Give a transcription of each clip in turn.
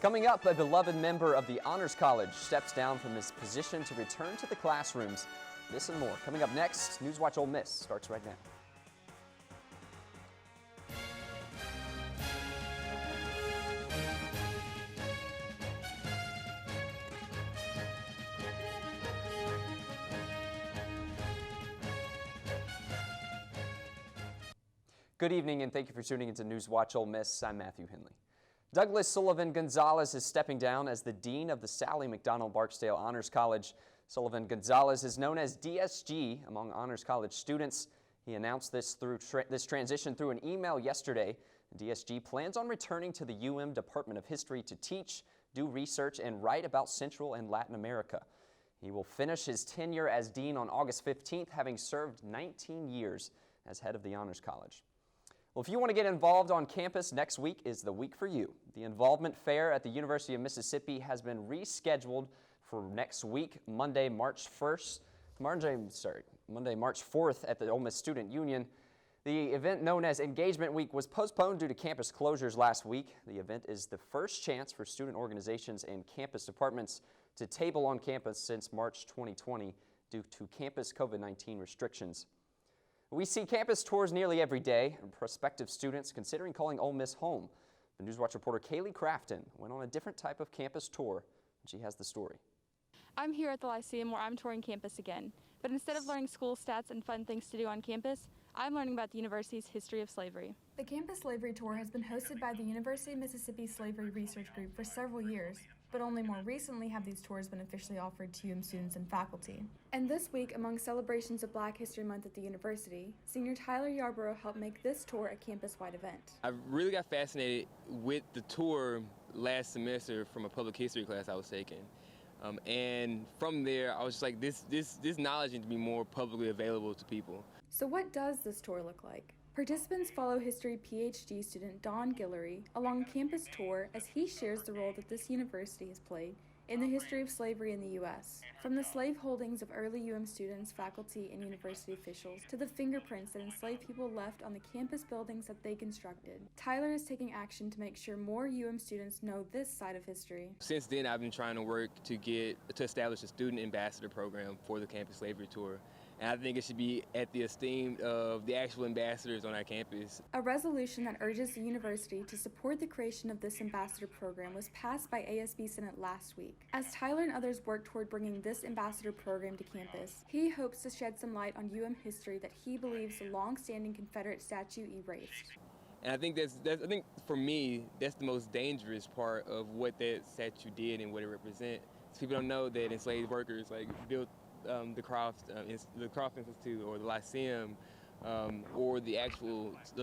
Coming up, a beloved member of the Honors College steps down from his position to return to the classrooms. This and more coming up next. Newswatch Ole Miss starts right now. Good evening and thank you for tuning into Newswatch Ole Miss. I'm Matthew Hendley. Douglas Sullivan Gonzalez is stepping down as the Dean of the Sally McDonald Barksdale Honors College. Sullivan Gonzalez is known as DSG among Honors College students. He announced this transition through an email yesterday. DSG plans on returning to the UM Department of History to teach, do research, and write about Central and Latin America. He will finish his tenure as Dean on August 15th, having served 19 years as head of the Honors College. Well, if you want to get involved on campus, next week is the week for you. The Involvement Fair at the University of Mississippi has been rescheduled for next week, Monday, March 4th at the Ole Miss Student Union. The event known as Engagement Week was postponed due to campus closures last week. The event is the first chance for student organizations and campus departments to table on campus since March 2020 due to campus COVID-19 restrictions. We see campus tours nearly every day, and prospective students considering calling Ole Miss home. The Newswatch reporter Kaylee Crafton went on a different type of campus tour, and she has the story. I'm here at the Lyceum where I'm touring campus again, but instead of learning school stats and fun things to do on campus, I'm learning about the university's history of slavery. The Campus Slavery Tour has been hosted by the University of Mississippi Slavery Research Group for several years, but only more recently have these tours been officially offered to UM students and faculty. And this week, among celebrations of Black History Month at the university, senior Tyler Yarborough helped make this tour a campus-wide event. I really got fascinated with the tour last semester from a public history class I was taking. And from there, I was just like, this knowledge needs to be more publicly available to people. So what does this tour look like? Participants follow history PhD student Don Guillory along campus tour as he shares the role that this university has played in the history of slavery in the U.S. From the slave holdings of early UM students, faculty, and university officials to the fingerprints that enslaved people left on the campus buildings that they constructed, Tyler is taking action to make sure more UM students know this side of history. Since then, I've been trying to work to establish a student ambassador program for the Campus Slavery Tour. And I think it should be at the esteem of the actual ambassadors on our campus. A resolution that urges the university to support the creation of this ambassador program was passed by ASB Senate last week. As Tyler and others work toward bringing this ambassador program to campus, he hopes to shed some light on UM history that he believes the long-standing Confederate statue erased. And I think I think for me, that's the most dangerous part of what that statue did and what it represents. People don't know that enslaved workers built the Croft Institute or the Lyceum or the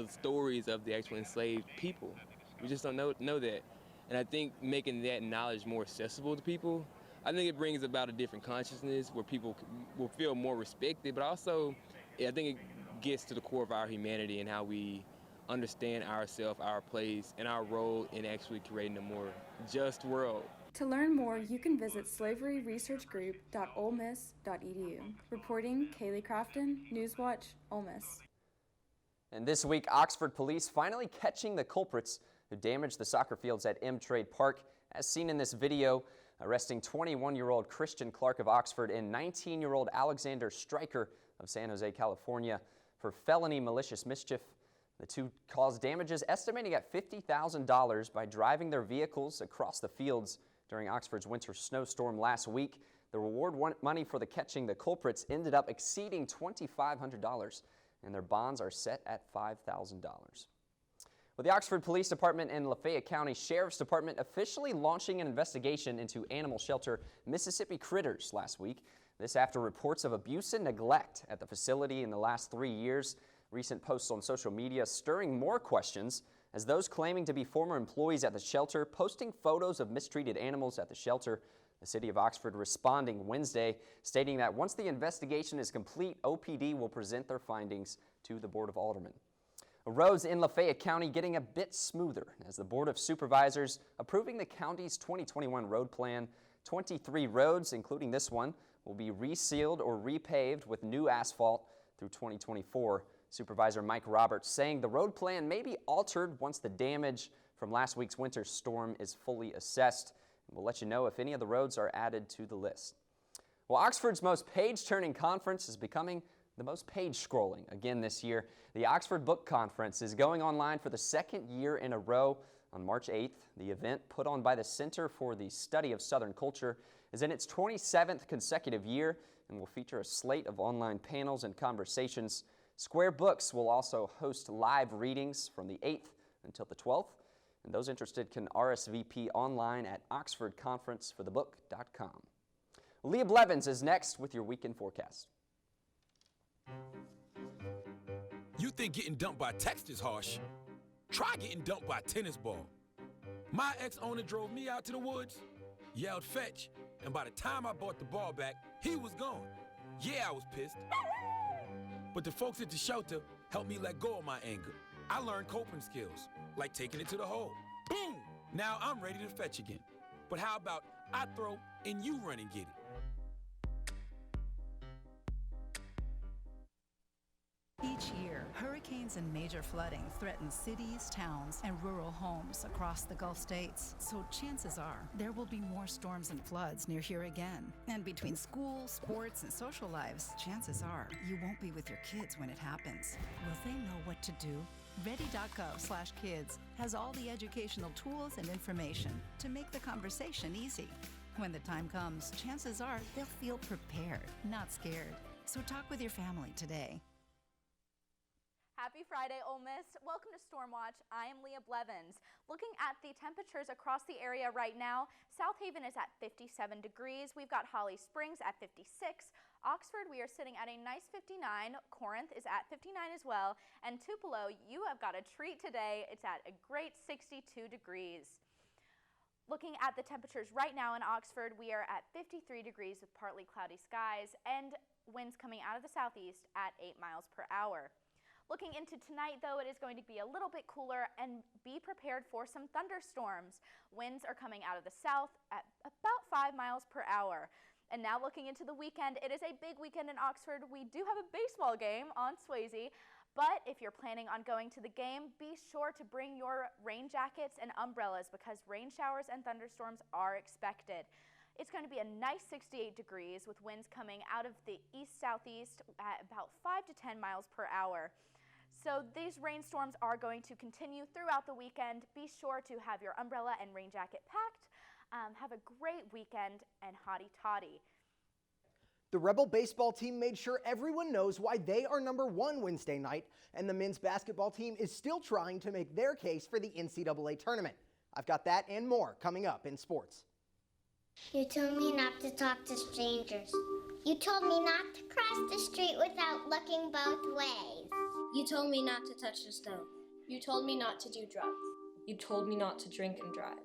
stories of the actual enslaved people. We just don't know that. And I think making that knowledge more accessible to people, I think it brings about a different consciousness where people will feel more respected, but also I think it gets to the core of our humanity and how we understand ourselves, our place, and our role in actually creating a more just world. To learn more, you can visit slaveryresearchgroup.olemiss.edu. Reporting, Kaylee Crafton, Newswatch, Ole Miss. And this week, Oxford police finally catching the culprits who damaged the soccer fields at M Trade Park, as seen in this video, arresting 21-year-old Christian Clark of Oxford and 19-year-old Alexander Stryker of San Jose, California, for felony malicious mischief. The two caused damages estimating at $50,000 by driving their vehicles across the fields during Oxford's winter snowstorm last week. The reward money for the catching the culprits ended up exceeding $2,500, and their bonds are set at $5,000. Well, the Oxford Police Department and Lafayette County Sheriff's Department officially launching an investigation into animal shelter Mississippi Critterz last week. This after reports of abuse and neglect at the facility in the last 3 years. Recent posts on social media stirring more questions as those claiming to be former employees at the shelter posting photos of mistreated animals at the shelter. The city of Oxford responding Wednesday, stating that once the investigation is complete, OPD will present their findings to the Board of Aldermen. Roads in Lafayette County getting a bit smoother as the Board of Supervisors approving the county's 2021 road plan. 23 roads, including this one, will be resealed or repaved with new asphalt through 2024. Supervisor Mike Roberts saying the road plan may be altered once the damage from last week's winter storm is fully assessed. We'll let you know if any of the roads are added to the list. Well, Oxford's most page-turning conference is becoming the most page-scrolling again this year. The Oxford Book Conference is going online for the second year in a row on March 8th. The event, put on by the Center for the Study of Southern Culture, is in its 27th consecutive year and will feature a slate of online panels and conversations. Square Books will also host live readings from the 8th until the 12th, and those interested can RSVP online at oxfordconferenceforthebook.com. Leah Blevins is next with your weekend forecast. You think getting dumped by text is harsh? Try getting dumped by a tennis ball. My ex-owner drove me out to the woods, yelled fetch, and by the time I brought the ball back, he was gone. Yeah, I was pissed. But the folks at the shelter helped me let go of my anger. I learned coping skills, like taking it to the hole. Boom! Now I'm ready to fetch again. But how about I throw and you run and get it? Each year, hurricanes and major flooding threaten cities, towns, and rural homes across the Gulf states. So chances are there will be more storms and floods near here again. And between school, sports, and social lives, chances are you won't be with your kids when it happens. Will they know what to do? Ready.gov/kids has all the educational tools and information to make the conversation easy. When the time comes, chances are they'll feel prepared, not scared. So talk with your family today. Happy Friday, Ole Miss. Welcome to Stormwatch. I am Leah Blevins. Looking at the temperatures across the area right now, South Haven is at 57 degrees. We've got Holly Springs at 56. Oxford, we are sitting at a nice 59. Corinth is at 59 as well. And Tupelo, you have got a treat today. It's at a great 62 degrees. Looking at the temperatures right now in Oxford, we are at 53 degrees with partly cloudy skies and winds coming out of the southeast at 8 miles per hour. Looking into tonight, though, it is going to be a little bit cooler, and be prepared for some thunderstorms. Winds are coming out of the south at about 5 miles per hour. And now looking into the weekend, it is a big weekend in Oxford. We do have a baseball game on Swayze, but if you're planning on going to the game, be sure to bring your rain jackets and umbrellas because rain showers and thunderstorms are expected. It's going to be a nice 68 degrees with winds coming out of the east-southeast at about 5 to 10 miles per hour. So these rainstorms are going to continue throughout the weekend. Be sure to have your umbrella and rain jacket packed. Have a great weekend and hotty toddy. The Rebel baseball team made sure everyone knows why they are #1 Wednesday night, and the men's basketball team is still trying to make their case for the NCAA tournament. I've got that and more coming up in sports. You told me not to talk to strangers. You told me not to cross the street without looking both ways. You told me not to touch the stove. You told me not to do drugs. You told me not to drink and drive.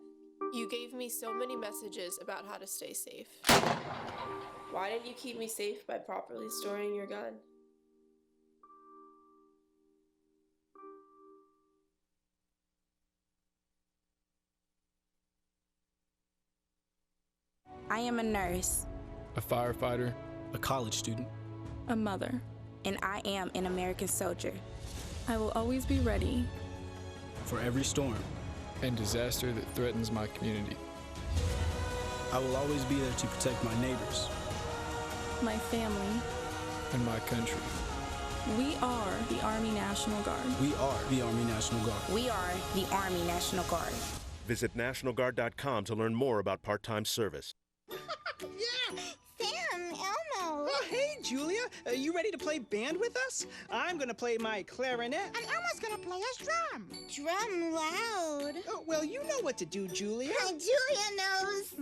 You gave me so many messages about how to stay safe. Why didn't you keep me safe by properly storing your gun? I am a nurse, a firefighter, a college student, a mother, and I am an American soldier. I will always be ready for every storm and disaster that threatens my community. I will always be there to protect my neighbors, my family, and my country. We are the Army National Guard. We are the Army National Guard. We are the Army National Guard. Visit nationalguard.com to learn more about part-time service. Yeah, Sam, Elmo. Oh, hey, Julia. Are you ready to play band with us? I'm going to play my clarinet. And Elmo's going to play his drum. Drum loud. Oh, well, you know what to do, Julia. Julia knows.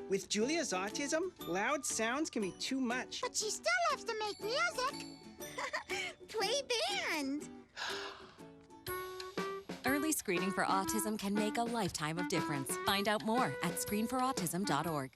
With Julia's autism, loud sounds can be too much. But she still loves to make music. Play band. Early screening for autism can make a lifetime of difference. Find out more at screenforautism.org.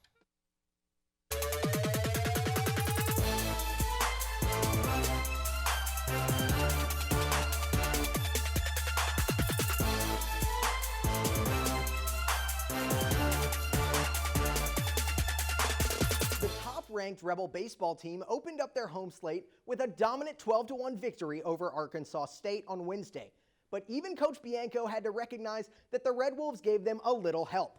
8th-ranked Rebel baseball team opened up their home slate with a dominant 12-1 victory over Arkansas State on Wednesday. But even Coach Bianco had to recognize that the Red Wolves gave them a little help.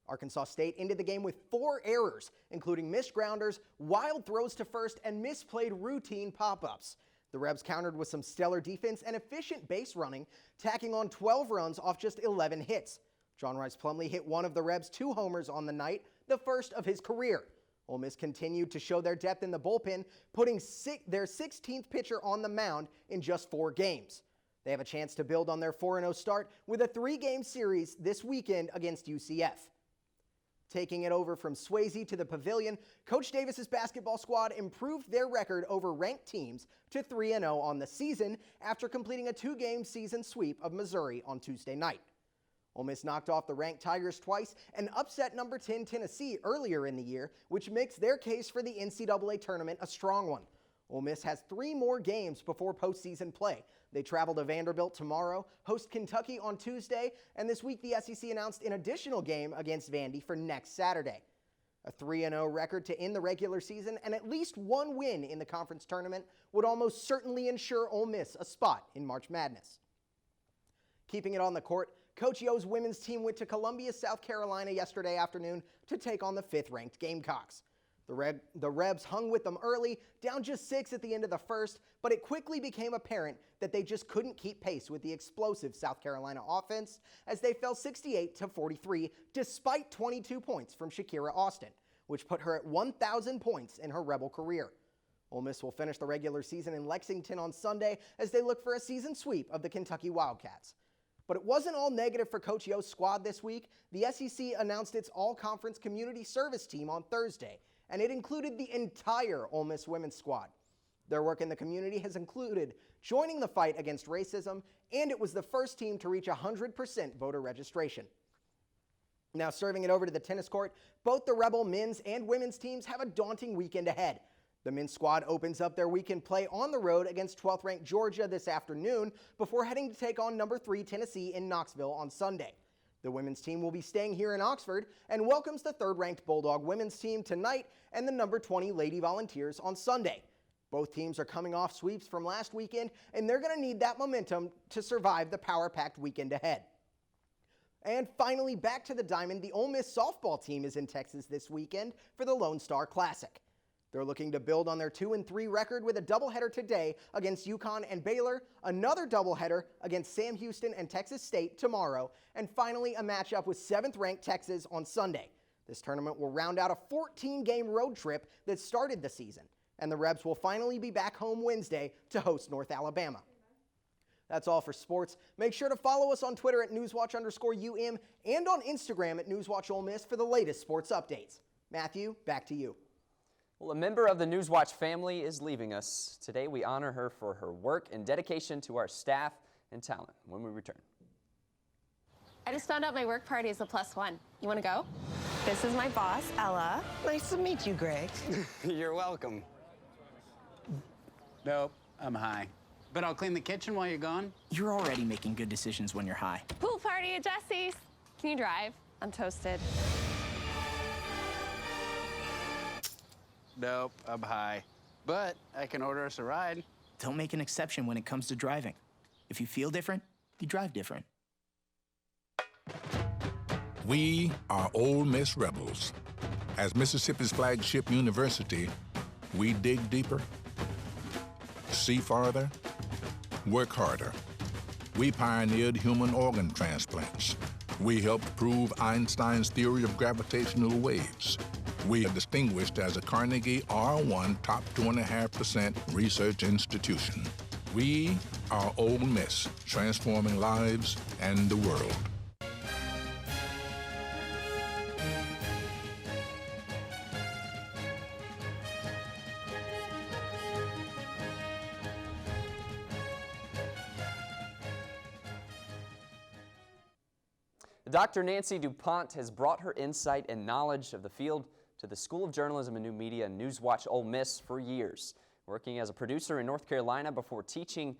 Arkansas State ended the game with 4 errors, including missed grounders, wild throws to first, and misplayed routine pop-ups. The Rebs countered with some stellar defense and efficient base running, tacking on 12 runs off just 11 hits. John Rice Plumlee hit one of the Rebs' 2 homers on the night, the first of his career. Ole Miss continued to show their depth in the bullpen, putting their 16th pitcher on the mound in just 4 games. They have a chance to build on their 4-0 start with a 3-game series this weekend against UCF. Taking it over from Swayze to the Pavilion, Coach Davis's basketball squad improved their record over ranked teams to 3-0 on the season after completing a 2-game season sweep of Missouri on Tuesday night. Ole Miss knocked off the ranked Tigers twice and upset number 10 Tennessee earlier in the year, which makes their case for the NCAA tournament a strong one. Ole Miss has 3 more games before postseason play. They travel to Vanderbilt tomorrow, host Kentucky on Tuesday, and this week the SEC announced an additional game against Vandy for next Saturday. A 3-0 record to end the regular season and at least 1 win in the conference tournament would almost certainly ensure Ole Miss a spot in March Madness. Keeping it on the court, Coach Yo's women's team went to Columbia, South Carolina yesterday afternoon to take on the 5th-ranked Gamecocks. The Rebs hung with them early, down just 6 at the end of the first, but it quickly became apparent that they just couldn't keep pace with the explosive South Carolina offense as they fell 68-43 despite 22 points from Shakira Austin, which put her at 1,000 points in her Rebel career. Ole Miss will finish the regular season in Lexington on Sunday as they look for a season sweep of the Kentucky Wildcats. But it wasn't all negative for Coach Yo's squad this week. The SEC announced its all-conference community service team on Thursday, and it included the entire Ole Miss women's squad. Their work in the community has included joining the fight against racism, and it was the first team to reach 100% voter registration. Now serving it over to the tennis court, both the Rebel men's and women's teams have a daunting weekend ahead. The men's squad opens up their weekend play on the road against 12th-ranked Georgia this afternoon before heading to take on number 3 Tennessee in Knoxville on Sunday. The women's team will be staying here in Oxford and welcomes the 3rd-ranked Bulldog women's team tonight and the number 20 Lady Volunteers on Sunday. Both teams are coming off sweeps from last weekend, and they're going to need that momentum to survive the power-packed weekend ahead. And finally, back to the Diamond, the Ole Miss softball team is in Texas this weekend for the Lone Star Classic. They're looking to build on their 2-3 record with a doubleheader today against UConn and Baylor, another doubleheader against Sam Houston and Texas State tomorrow, and finally a matchup with 7th-ranked Texas on Sunday. This tournament will round out a 14-game road trip that started the season, and the Rebs will finally be back home Wednesday to host North Alabama. That's all for sports. Make sure to follow us on Twitter at Newswatch_UM and on Instagram at Newswatch Ole Miss for the latest sports updates. Matthew, back to you. Well, a member of the Newswatch family is leaving us. Today we honor her for her work and dedication to our staff and talent when we return. I just found out my work party is a +1. You want to go? This is my boss, Ella. Nice to meet you, Greg. You're welcome. Nope, I'm high. But I'll clean the kitchen while you're gone. You're already making good decisions when you're high. Pool party at Jesse's. Can you drive? I'm toasted. Nope, I'm high. But I can order us a ride. Don't make an exception when it comes to driving. If you feel different, you drive different. We are Ole Miss Rebels. As Mississippi's flagship university, we dig deeper, see farther, work harder. We pioneered human organ transplants. We helped prove Einstein's theory of gravitational waves. We are distinguished as a Carnegie R1 top 2.5% research institution. We are Ole Miss, transforming lives and the world. Dr. Nancy DuPont has brought her insight and knowledge of the field to the School of Journalism and New Media and Newswatch Ole Miss for years, working as a producer in North Carolina before teaching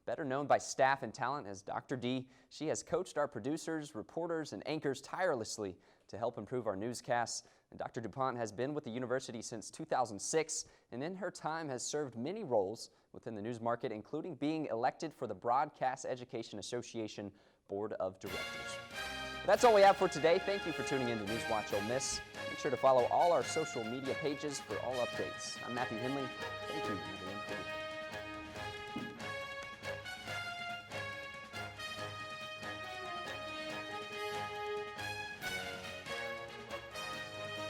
Better known by staff and talent as Dr. D, she has coached our producers, reporters, and anchors tirelessly to help improve our newscasts. And Dr. DuPont has been with the university since 2006, and in her time has served many roles within the news market, including being elected for the Broadcast Education Association Board of Directors. That's all we have for today. Thank you for tuning in to Newswatch Ole Miss. Make sure to follow all our social media pages for all updates. I'm Matthew Hendley. Thank you, everyone.